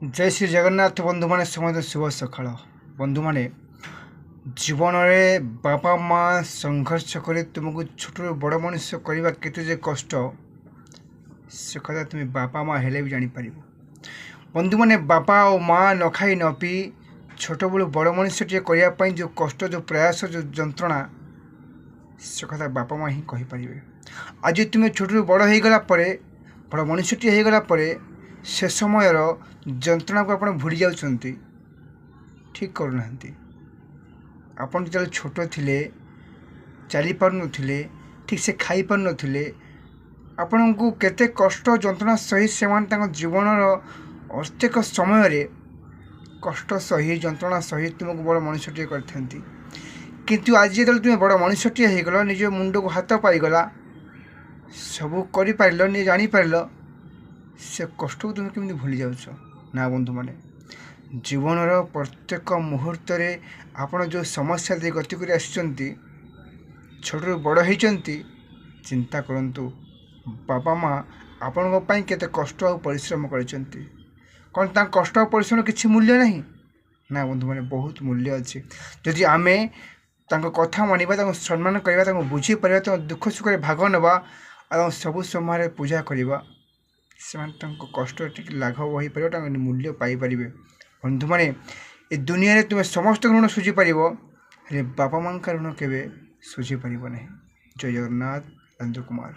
जय श्री जगन्नाथ बंधु मैंने समस्त शुभ सकाळ बंधु मैंने जीवन में बापा माँ संघर्ष कर तुमको छोट बड़ मनुष्य करवा केते कष्ट से कथा तुम बापा माँ हेले भी जापर बंधु मैंने बापा और माँ न खाई न पी छोट बड़ू बड़ मनुष्य करने जो कष्ट जो प्रयास जो जंत्रणा से कथा बापा माँ ही कहीपर। आज तुम छोट बड़ हो गला बड़ मनुष्य होगला से समय जंत्रणा को आप भूली जाउछंती ठीक करूना आपन जो छोट थिले चली पार नथिले ठीक से खाई पार नथिले आपन को केते कष्ट जंत्रणा सही से जीवन प्रत्येक समय कष्ट सही जंत्रणा सही तुमको बड़ मनुष्य करथंती किंतु आज जो तुम बड़ मनुष्य होगल निज मुंड को हाथ पाईगला सबू कर जानी पार से कष्ट को तुम केमती भूली जाउछ ना बंधु माने जीवन प्रत्येक मुहूर्त आपण जो समस्या दे गति कर छोट बड़ होती चिंता करंतु बापा माँ आपण केते कष्ट और परिश्रम करछंती कौन ता कष्ट और परिश्रम किसी मूल्य नहीं ना बंधु माने बहुत मूल्य अच्छे जदि आमे तांको कथा मानिबा सम्मान करवा बुझी पार दुख सुख भाग नवा और सबु समय पूजा करवा से कष्ट टी लाघव हो पार मूल्य पाइपर बंधु मैंने ए दुनिया तुम समस्त ऋण सुझी पार बापा माँ ऋण के सुझी पार नहीं। जय जगन्नाथ। नंद कुमार।